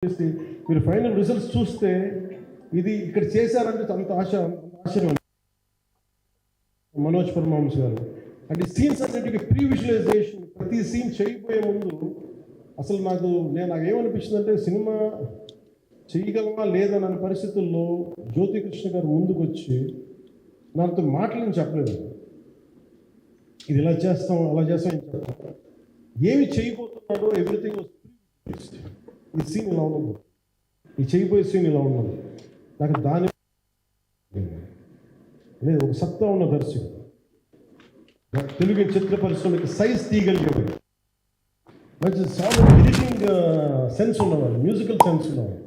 చేసి మీరు final results చూస్తే ఇది ఇక్కడ చేశారంటే అంత ఆశ్చర్యం. మనోజ్ పరమహంస గారు అంటే సీన్స్ అన్నింటికి ప్రీ విజువలైజేషన్, ప్రతి సీన్ చేయబోయే ముందు అసలు నాకేమనిపించిందంటే సినిమా చేయగలమా లేదన్న పరిస్థితుల్లో జ్యోతికృష్ణ గారు ముందుకు వచ్చి నాతో మాటలను చెప్పలేదు. ఇది ఇలా చేస్తాం అలా చేస్తాం అని చెప్పాం. ఏమి చేయబోతున్నాడో ఎవ్రీథింగ్ ఈ సీన్ ఇలా ఉండదు, ఈ చేయబోయే సీన్ ఇలా ఉండదు. నాకు దాని లేదు ఒక సత్తా ఉన్న దర్శకుడు, తెలుగు చిత్ర పరిశ్రమకి సైజ్ తీయగలిగేవాడు, మంచి సాలిడ్ ఎడిటింగ్ సెన్స్ ఉన్నవాడు, మ్యూజికల్ సెన్స్ ఉన్నవాడు.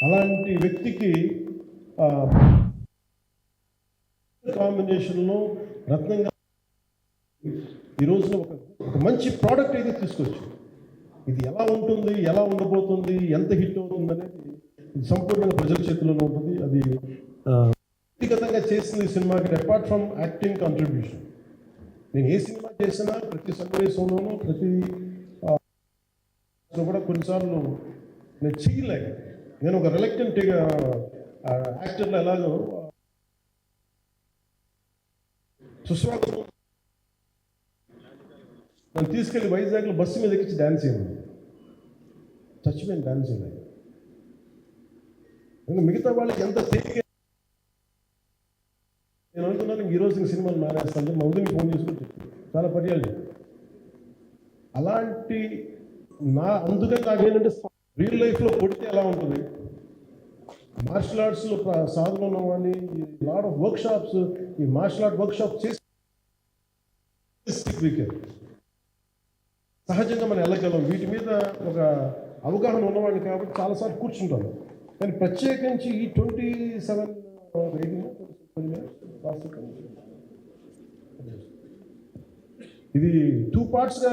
అలాంటి వ్యక్తికి కాంబినేషన్లో రత్నంగా ఈ రోజున ఒక మంచి ప్రోడక్ట్ అయితే తీసుకొచ్చు. ఇది ఎలా ఉంటుంది, ఎలా ఉండబోతుంది, ఎంత హిట్ అవుతుంది అనేది ఇది సంపూర్ణంగా ప్రజల చేతుల్లోనే ఉంటుంది. అది వ్యక్తిగతంగా చేసింది సినిమాకి అపార్ట్ ఫ్రమ్ యాక్టింగ్ కాంట్రిబ్యూషన్. నేను ఏ సినిమా చేసినా ప్రతి సన్నివేశంలోనూ ప్రతి కూడా కొన్నిసార్లు నేను చేయలేక, నేను ఒక రిలక్టెంట్ యాక్టర్లో ఎలాగో సుస్వాగతం నన్ను తీసుకెళ్ళి వైజాగ్లో బస్సు మీద ఎక్కించి డ్యాన్స్ చేయమని చచ్చిపోయింది. డ్యాన్స్ చేయలేదు. మిగతా వాళ్ళకి ఎంత తేలిక నేను అనుకున్నాను ఈరోజు సినిమాలు మానేస్తాను. మా ఉదయం ఫోన్ చేసుకుని చెప్పి చాలా పర్యాలు అలాంటి అందుకని నాకేంటంటే రియల్ లైఫ్లో కొడితే ఎలా ఉంటుంది, మార్షల్ ఆర్ట్స్లో సాధన ఉన్న వాళ్ళని లాట్ ఆఫ్ వర్క్ షాప్స్, ఈ మార్షల్ ఆర్ట్ వర్క్ షాప్ చేసి సహజంగా మనం వెళ్ళగలం. వీటి మీద ఒక అవగాహన ఉన్నవాడిని కాబట్టి చాలాసార్లు కూర్చుంటాను. కానీ ప్రత్యేకించి ఈ 27 ఇది 2 పార్ట్స్గా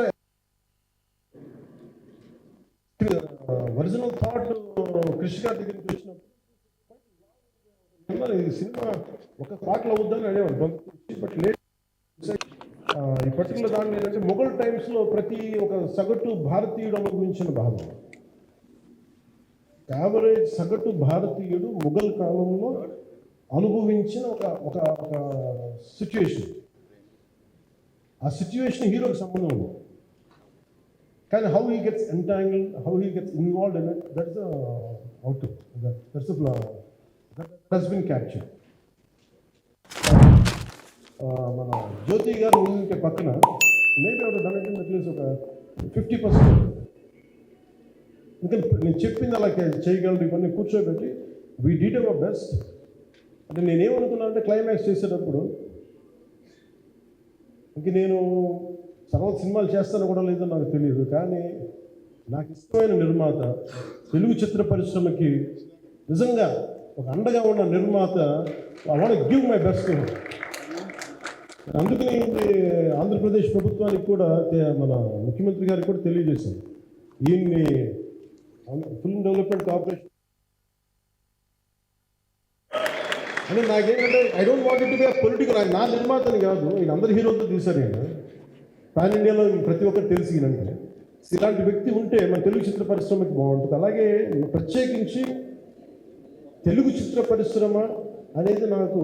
ఒరిజినల్ థాట్ కృష్ణ గారి దగ్గరికి వచ్చినప్పుడు ఈ సినిమా ఒక పాటలో అవుద్దని అనేవాడు. బట్ లేట్ ఈ పర్టికులర్ దాని ఏంటంటే మొఘల్ టైమ్స్లో ప్రతి ఒక సగటు భారతీయుడు అనుభవించిన భావం. యావరేజ్ సగటు భారతీయుడు మొఘల్ కాలంలో అనుభవించిన ఒక ఒక ఒక సిచ్యువేషన్. ఆ సిచ్యువేషన్ హీరోకి సంబంధం ఉంది. కానీ how he gets entangle, how he gets involved in it, that's the output, that's the that has been captured. మన జ్యోతి గారు ఉంటే పక్కన మేబీ ఒక డన్ అట్లీస్ట్ ఒక 50%. ఇంకా నేను చెప్పింది అలా చేయగలరు. ఇవన్నీ కూర్చోబెట్టి వీ డిడ్ అవర్ బెస్ట్. అంటే నేనేమనుకున్నానంటే క్లైమాక్స్ చేసేటప్పుడు ఇంక నేను తర్వాత సినిమాలు చేస్తానో కూడా లేదో నాకు తెలియదు, కానీ నాకు ఇష్టమైన నిర్మాత, తెలుగు చిత్ర పరిశ్రమకి నిజంగా ఒక అండగా ఉన్న నిర్మాత, I want give my best. అందుకని ఆంధ్రప్రదేశ్ ప్రభుత్వానికి కూడా మన ముఖ్యమంత్రి గారికి కూడా తెలియజేశాను, ఈయన్ని ఫిల్మ్ డెవలప్మెంట్ కార్పొరేషన్ అంటే నాకేంటంటే I don't want it to be political. నా నిర్మాతని కాదు, ఈయన అందరి హీరోలతో తీశారు. నేను పాన్ ఇండియాలో ప్రతి ఒక్కరు తెలిసి ఈయనంటే ఇలాంటి వ్యక్తి ఉంటే మన తెలుగు చిత్ర పరిశ్రమకి బాగుంటుంది. అలాగే ప్రత్యేకించి తెలుగు చిత్ర పరిశ్రమ అనేది నాకు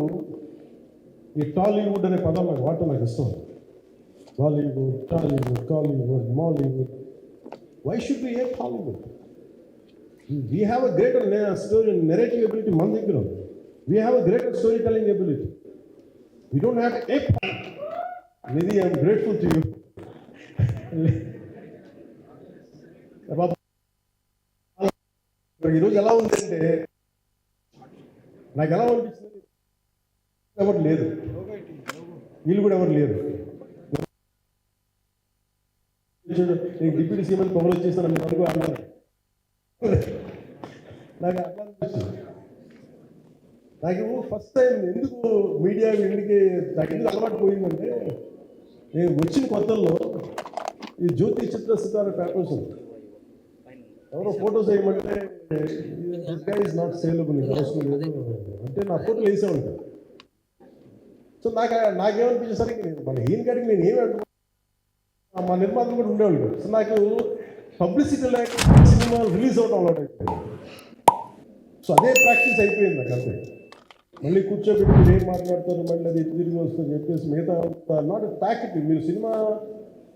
ఈ టాలీవుడ్ అనే పదం నాకు వాడటం నాకు ఇష్టం. Bollywood, Tollywood, Kollywood, Mollywood. Why should be a Tollywood? We have a greater story narrative ability మన దగ్గర ఉంది. We have a greater story telling ability. We don't have a నిధి, ఐఎమ్ గ్రేట్ఫుల్ టు యూ. ఈరోజు ఎలా ఉందంటే నాకు ఎలా అనిపిస్తుంది, ఎవరు లేదు, వీళ్ళు కూడా ఎవరు లేరు. నేను డిప్యూటీ సీఎం పవర్ వచ్చేస్తాను నేను అనుకో అన్నారు. నాకు అట్లా అనిపిస్తుంది. నాకు ఫస్ట్ టైం ఎందుకు మీడియా ఇంటికి నాకు ఎందుకు అలవాటు పోయిందంటే, నేను వచ్చిన కొత్తల్లో ఈ జ్యోతి చిత్ర సితార పేపర్స్ ఎవరో ఫోటోస్ వేయమంటే this guy is not saleable, అవసరం లేదు అంటే నా ఫోటోలు వేసే ఉంటాను. సో నాకేమనిపించేసరికి మన ఈయన గారికి నేను ఏమి అంటున్నాను, మా నిర్మాతలు కూడా ఉండేవాళ్ళు. సో నాకు పబ్లిసిటీ లేక సినిమా రిలీజ్ అవడం అలవాటు అయిపోయింది. సో అదే ప్రాక్టీస్ అయిపోయింది నాకు అంతే. మళ్ళీ కూర్చోబెట్టి మీరు ఏం మాట్లాడతారు, మళ్ళీ అది తిరిగి వస్తుంది చెప్పేసి మిగతా నాట్ ప్యాకెట్. మీరు సినిమా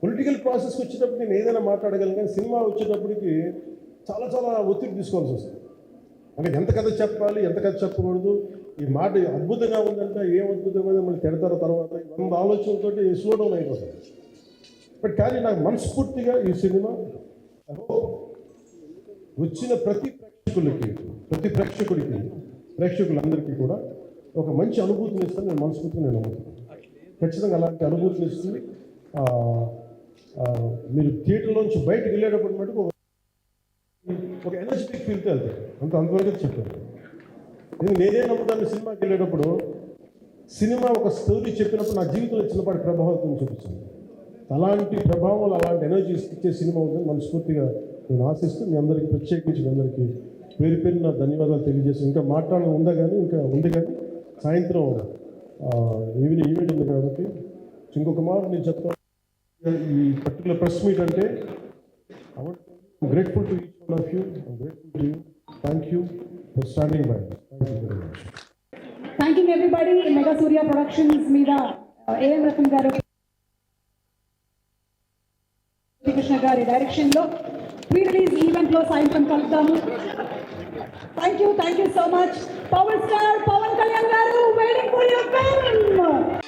పొలిటికల్ ప్రాసెస్కి వచ్చేటప్పుడు నేను ఏదైనా మాట్లాడగలను, కానీ సినిమా వచ్చేటప్పటికి చాలా చాలా ఒత్తిడి తీసుకోవాల్సి వస్తుంది. అంటే ఎంత కథ చెప్పాలి, ఎంత కథ చెప్పకూడదు, ఈ మాట అద్భుతంగా ఉందంట, ఏం అద్భుతంగా మళ్ళీ తిడతారు తర్వాత, 100 ఆలోచనలతో స్లో డౌన్ అయిపోతుంది. బట్ కానీ నాకు మనస్ఫూర్తిగా ఈ సినిమా వచ్చిన ప్రతి ప్రేక్షకులందరికీ కూడా ఒక మంచి అనుభూతిని ఇస్తాను నేను మనస్ఫూర్తిగా నేను నమ్ముతున్నాను. ఖచ్చితంగా అలాంటి అనుభూతిని ఇస్తుంది. మీరు థియేటర్లోంచి బయటకు వెళ్ళేటప్పుడు మటుకు ఒక ఎనర్జెటిక్ ఫీల్తో వెళ్తారు. అంతవరకు చెప్పాను. నేనే నమ్ముతాను, సినిమాకి వెళ్ళేటప్పుడు సినిమా ఒక స్టోరీ చెప్పినప్పుడు నా జీవితంలో చిన్నపాటి ప్రభావం చూపించింది. అలాంటి ప్రభావం, అలాంటి ఎనర్జీ ఇచ్చే సినిమా ఉందని మనస్ఫూర్తిగా నేను ఆశిస్తూ మీ అందరికీ ప్రత్యేకించి మీ అందరికీ పేరు పేరు నా ధన్యవాదాలు తెలియజేసి, ఇంకా మాట్లాడడం ఉంది కానీ సాయంత్రం ఈవెంట్ ఉంది కాబట్టి ఇంకొక మాట నేను చెప్తాను. ఈ పర్టికులర్ ప్రెస్ మీట్ అంటే grateful to each one of you, grateful to you. Thank you for standing by. Thank you very much. Thanking everybody. Mega Surya productions మీద ఏఎం రతన్ గారు, కృష్ణ గారి డైరెక్షన్ లో ప్రీ రిలీజ్ ఈవెంట్ లో సాయంత్రం కలుద్దాము. Thank you so much. Power star Pawan Kalyan గారు, waiting for your film.